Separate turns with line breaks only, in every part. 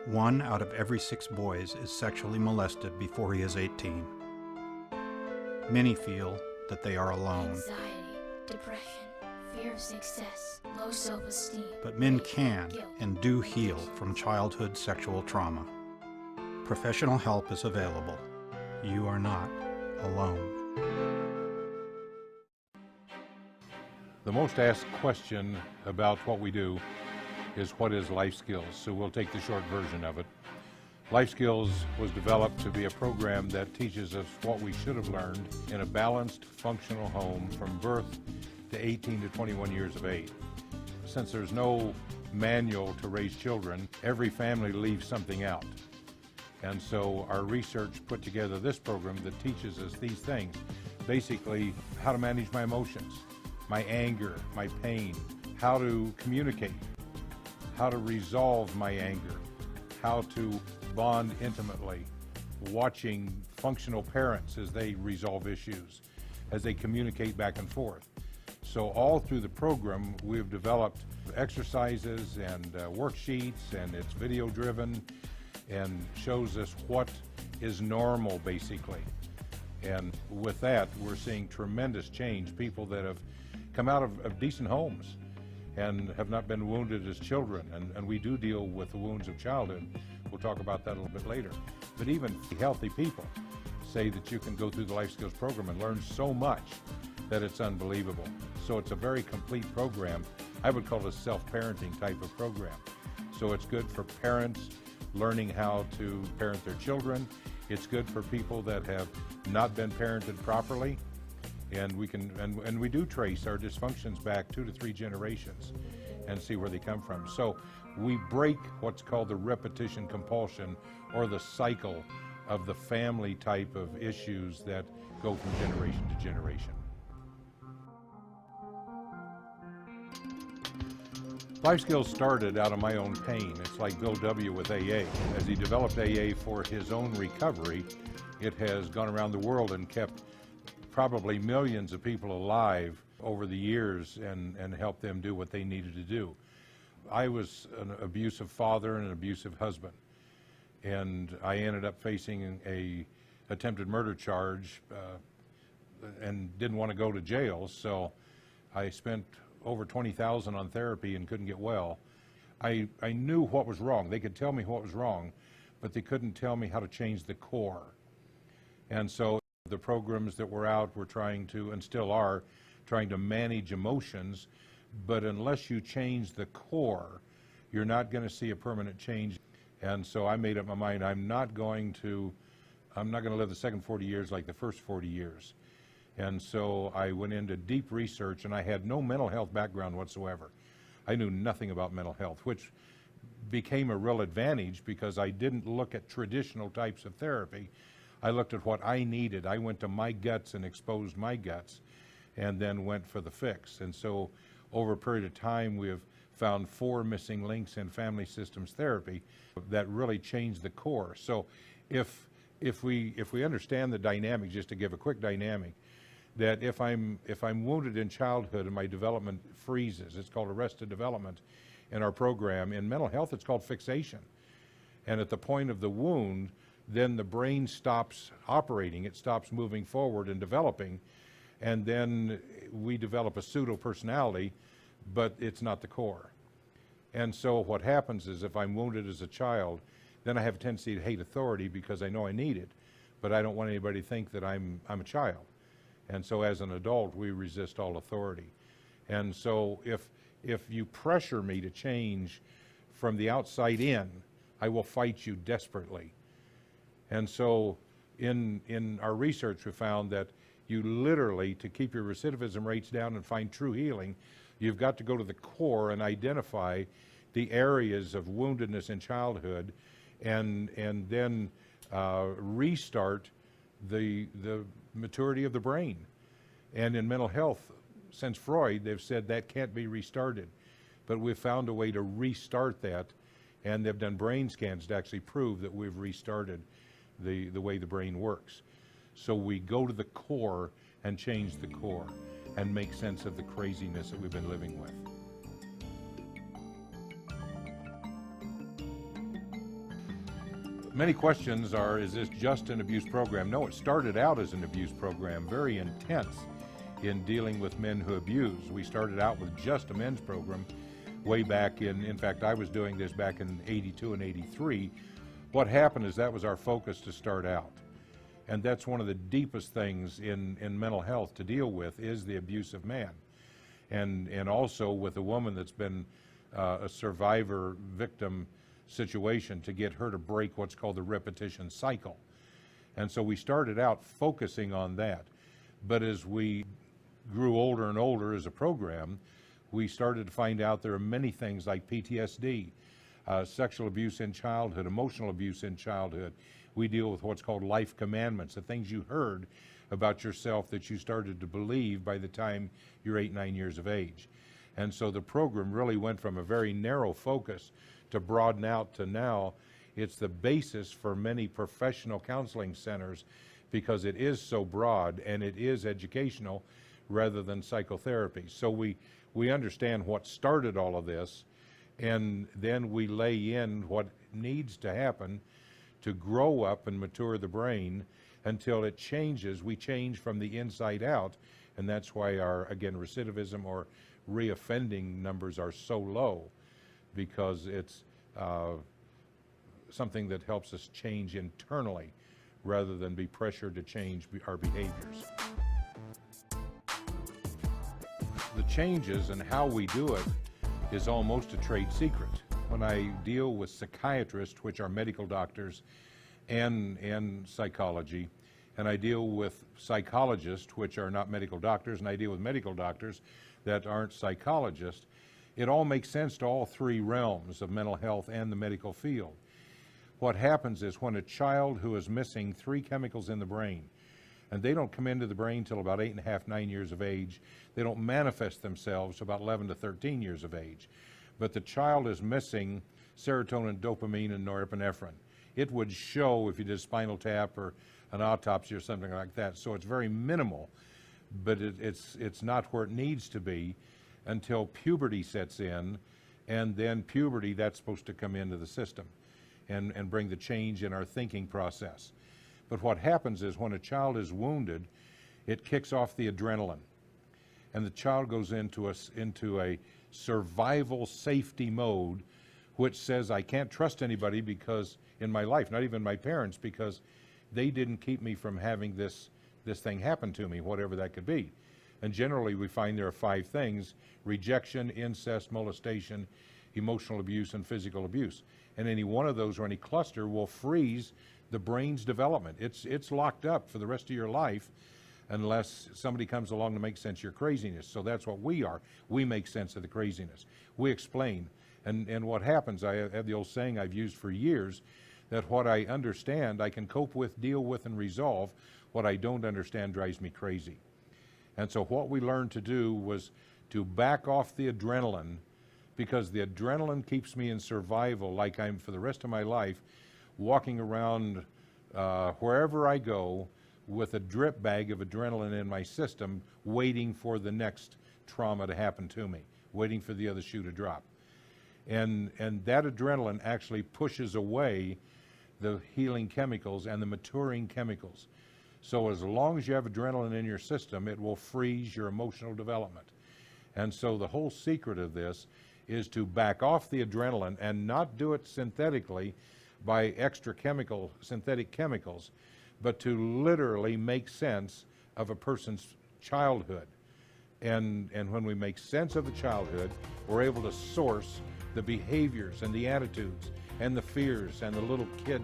1 out of every 6 boys is sexually molested before he is 18. Many feel that they are alone.
Anxiety, depression, fear of success, low self-esteem.
But men can and do heal from childhood sexual trauma. Professional help is available. You are not alone.
The most asked question about what we do is what is life skills? So we'll take the short version of it. Life Skills was developed to be a program that teaches us what we should have learned in a balanced, functional home from birth to 18 to 21 years of age. Since there's no manual to raise children, every family leaves something out. And so our research put together this program that teaches us these things. Basically, how to manage my emotions, my anger, my pain, how to communicate, how to resolve my anger, how to bond intimately, watching functional parents as they resolve issues, as they communicate back and forth. So all through the program, we've developed exercises and worksheets, and it's video driven and shows us what is normal, basically. And with that, we're seeing tremendous change. People that have come out of decent homes and have not been wounded as children. And we do deal with the wounds of childhood. We'll talk about that a little bit later. But even healthy people say that you can go through the Life Skills program and learn so much that it's unbelievable. So it's a very complete program. I would call it a self-parenting type of program. So it's good for parents learning how to parent their children. It's good for people that have not been parented properly. And we can, and we do trace our dysfunctions back 2 to 3 generations and see where they come from. So we break what's called the repetition compulsion, or the cycle of the family type of issues that go from generation to generation. Life Skills started out of my own pain. It's like Bill W. with AA. As he developed AA for his own recovery, it has gone around the world and kept probably millions of people alive over the years and helped them do what they needed to do. I was an abusive father and an abusive husband, and I ended up facing a attempted murder charge and didn't want to go to jail, so I spent over $20,000 on therapy and couldn't get well. I knew what was wrong. They could tell me what was wrong, but they couldn't tell me how to change the core. And so the programs that were out were trying to, and still are, trying to manage emotions, but unless you change the core, you're not going to see a permanent change. And so I made up my mind, I'm not going to live the second 40 years like the first 40 years. And so I went into deep research, and I had no mental health background whatsoever. I knew nothing about mental health, which became a real advantage because I didn't look at traditional types of therapy. I looked at what I needed. I went to my guts and exposed my guts and then went for the fix. And so over a period of time, we have found 4 missing links in family systems therapy that really changed the core. So if we understand the dynamic, just to give a quick dynamic, that if I'm wounded in childhood and my development freezes, it's called arrested development in our program. In mental health, it's called fixation. And at the point of the wound, then the brain stops operating, it stops moving forward and developing, and then we develop a pseudo-personality, but it's not the core. And so what happens is if I'm wounded as a child, then I have a tendency to hate authority because I know I need it, but I don't want anybody to think that I'm a child. And so as an adult, we resist all authority. And so if you pressure me to change from the outside in, I will fight you desperately. And so in our research, we found that you literally, to keep your recidivism rates down and find true healing, you've got to go to the core and identify the areas of woundedness in childhood and then restart the maturity of the brain. And in mental health, since Freud, they've said that can't be restarted. But we've found a way to restart that, and they've done brain scans to actually prove that we've restarted the way the brain works. So we go to the core and change the core and make sense of the craziness that we've been living with. Many questions are, is this just an abuse program? No, it started out as an abuse program, very intense in dealing with men who abuse. We started out with just a men's program way back in fact, I was doing this back in 82 and 83. What happened is that was our focus to start out. And that's one of the deepest things in mental health to deal with is the abuse of man. And also with a woman that's been a survivor victim situation, to get her to break what's called the repetition cycle. And so we started out focusing on that. But as we grew older and older as a program, we started to find out there are many things like PTSD, sexual abuse in childhood, emotional abuse in childhood. We deal with what's called life commandments, the things you heard about yourself that you started to believe by the time you're 8, 9 years of age. And so the program really went from a very narrow focus to broaden out to now it's the basis for many professional counseling centers, because it is so broad and it is educational rather than psychotherapy. So we understand what started all of this, and then we lay in what needs to happen to grow up and mature the brain until it changes. We change from the inside out, and that's why our, again, recidivism or reoffending numbers are so low, because it's something that helps us change internally rather than be pressured to change our behaviors. The changes and how we do it is almost a trade secret. When I deal with psychiatrists, which are medical doctors, and psychology, and I deal with psychologists, which are not medical doctors, and I deal with medical doctors that aren't psychologists, it all makes sense to all three realms of mental health and the medical field. What happens is when a child who is missing 3 chemicals in the brain, and they don't come into the brain till about 8.5, 9 years of age, they don't manifest themselves about 11 to 13 years of age, but the child is missing serotonin, dopamine, and norepinephrine. It would show if you did a spinal tap or an autopsy or something like that. So it's very minimal, but it's not where it needs to be until puberty sets in, and then puberty, that's supposed to come into the system and bring the change in our thinking process. But what happens is when a child is wounded, it kicks off the adrenaline, and the child goes into a survival safety mode, which says, I can't trust anybody because in my life, not even my parents, because they didn't keep me from having this thing happen to me, whatever that could be. And generally we find there are 5 things: rejection, incest, molestation, emotional abuse, and physical abuse. And any one of those or any cluster will freeze the brain's development. It's locked up for the rest of your life unless somebody comes along to make sense of your craziness. So that's what we are. We make sense of the craziness. We explain. And what happens, I have the old saying I've used for years, that what I understand I can cope with, deal with, and resolve. What I don't understand drives me crazy. And so what we learned to do was to back off the adrenaline, because the adrenaline keeps me in survival, like I'm for the rest of my life walking around wherever I go with a drip bag of adrenaline in my system, waiting for the next trauma to happen to me, waiting for the other shoe to drop. And that adrenaline actually pushes away the healing chemicals and the maturing chemicals. So as long as you have adrenaline in your system, it will freeze your emotional development. And so the whole secret of this is to back off the adrenaline and not do it synthetically by extra synthetic chemicals, but to literally make sense of a person's childhood. And when we make sense of the childhood, we're able to source the behaviors and the attitudes and the fears and the little kid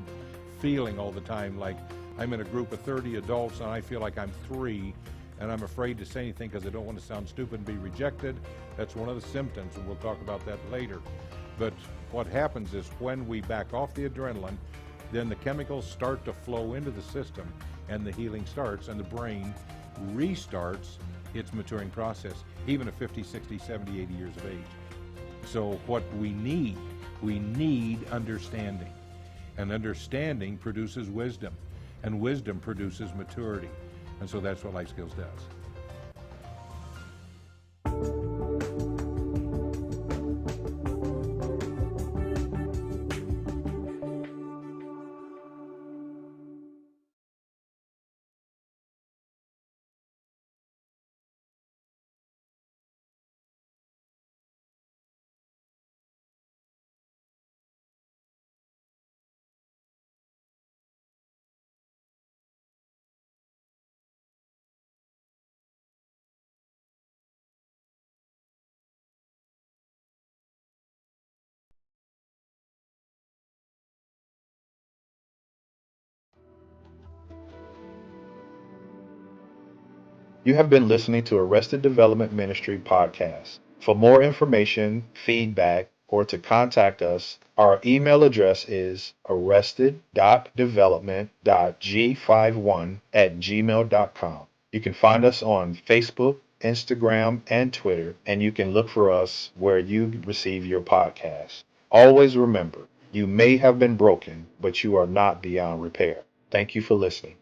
feeling all the time like I'm in a group of 30 adults and I feel like I'm 3 and I'm afraid to say anything because I don't want to sound stupid and be rejected. That's one of the symptoms, and we'll talk about that later. But what happens is when we back off the adrenaline, then the chemicals start to flow into the system and the healing starts and the brain restarts its maturing process, even at 50, 60, 70, 80 years of age. So what we need understanding, and understanding produces wisdom, and wisdom produces maturity. And so that's what Life Skills does.
You have been listening to Arrested Development Ministry podcast. For more information, feedback, or to contact us, our email address is arrested.development.g51@gmail.com. You can find us on Facebook, Instagram, and Twitter, and you can look for us where you receive your podcast. Always remember, you may have been broken, but you are not beyond repair. Thank you for listening.